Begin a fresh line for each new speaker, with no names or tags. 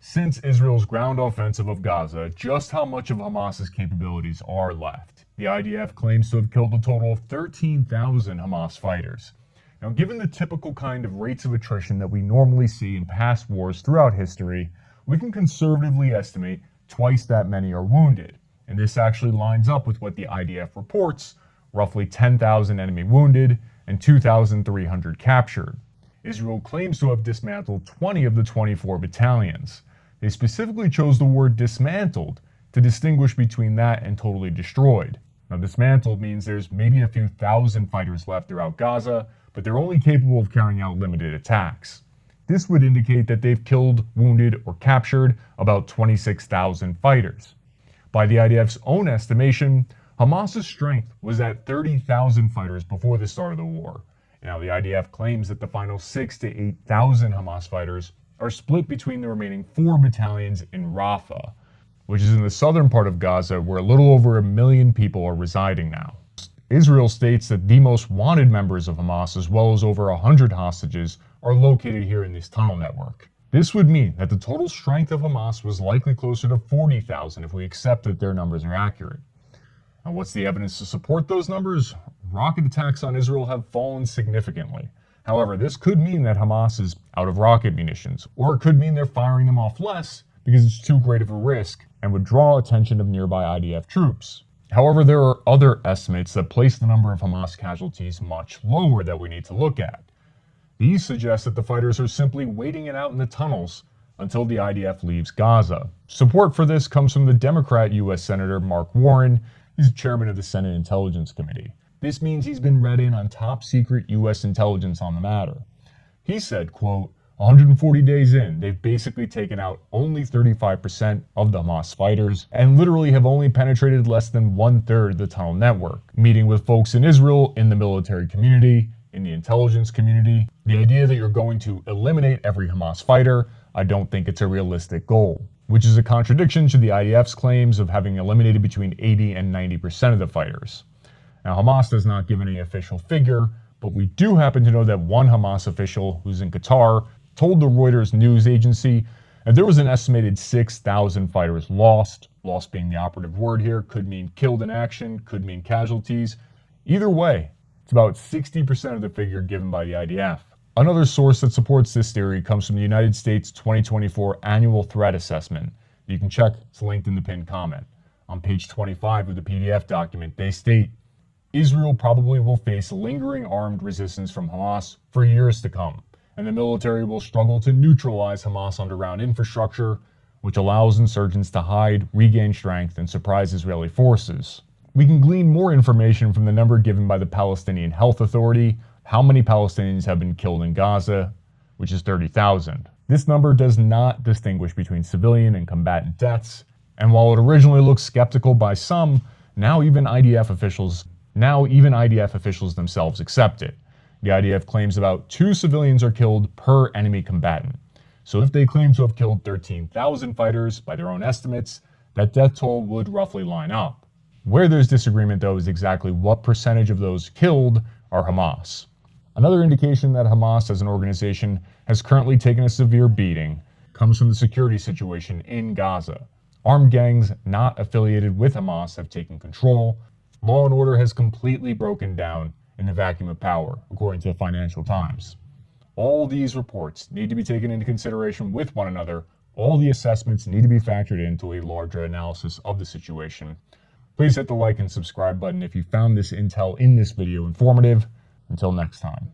Since Israel's ground offensive of Gaza, just how much of Hamas's capabilities are left? The IDF claims to have killed a total of 13,000 Hamas fighters. Now, given the typical kind of rates of attrition that we normally see in past wars throughout history, we can conservatively estimate twice that many are wounded. And this actually lines up with what the IDF reports, roughly 10,000 enemy wounded and 2,300 captured. Israel claims to have dismantled 20 of the 24 battalions. They specifically chose the word dismantled to distinguish between that and totally destroyed. Now, dismantled means there's maybe a few thousand fighters left throughout Gaza, but they're only capable of carrying out limited attacks. This would indicate that they've killed, wounded, or captured about 26,000 fighters. By the IDF's own estimation, Hamas's strength was at 30,000 fighters before the start of the war. Now, the IDF claims that the final 6,000 to 8,000 Hamas fighters are split between the remaining 4 battalions in Rafah, which is in the southern part of Gaza, where a little over 1 million people are residing now. Israel states that the most wanted members of Hamas, as well as over 100 hostages, are located here in this tunnel network. This would mean that the total strength of Hamas was likely closer to 40,000 if we accept that their numbers are accurate. Now, what's the evidence to support those numbers? Rocket attacks on Israel have fallen significantly. However, this could mean that Hamas is out of rocket munitions, or it could mean they're firing them off less because it's too great of a risk and would draw attention of nearby IDF troops. However, there are other estimates that place the number of Hamas casualties much lower that we need to look at. These suggest that the fighters are simply waiting it out in the tunnels until the IDF leaves Gaza. Support for this comes from the Democrat U.S. Senator Mark Warren. He's chairman of the Senate Intelligence Committee. This means he's been read in on top secret U.S. intelligence on the matter. He said, quote, 140 days in, they've basically taken out only 35% of the Hamas fighters and literally have only penetrated less than 1/3 of the tunnel network. Meeting with folks in Israel, in the military community, in the intelligence community, the idea that you're going to eliminate every Hamas fighter, I don't think it's a realistic goal, which is a contradiction to the IDF's claims of having eliminated between 80 and 90% of the fighters. Now, Hamas does not give any official figure, but we do happen to know that one Hamas official who's in Qatar told the Reuters news agency that there was an estimated 6,000 fighters lost. Lost being the operative word here, could mean killed in action, could mean casualties. Either way, it's about 60% of the figure given by the IDF. Another source that supports this theory comes from the United States 2024 Annual Threat Assessment. You can check, it's linked in the pinned comment. On page 25 of the PDF document, they state, Israel probably will face lingering armed resistance from Hamas for years to come, and the military will struggle to neutralize Hamas underground infrastructure, which allows insurgents to hide, regain strength, and surprise Israeli forces. We can glean more information from the number given by the Palestinian Health Authority, how many Palestinians have been killed in Gaza, which is 30,000. This number does not distinguish between civilian and combatant deaths, and while it originally looked skeptical by some, now even IDF officials themselves accept it. The IDF claims about 2 civilians are killed per enemy combatant. So if they claim to have killed 13,000 fighters by their own estimates, that death toll would roughly line up. Where there's disagreement, though, is exactly what percentage of those killed are Hamas. Another indication that Hamas as an organization has currently taken a severe beating comes from the security situation in Gaza. Armed gangs not affiliated with Hamas have taken control. Law and order has completely broken down in the vacuum of power, according to the Financial Times. All these reports need to be taken into consideration with one another. All the assessments need to be factored into a larger analysis of the situation. Please hit the like and subscribe button if you found this intel in this video informative. Until next time.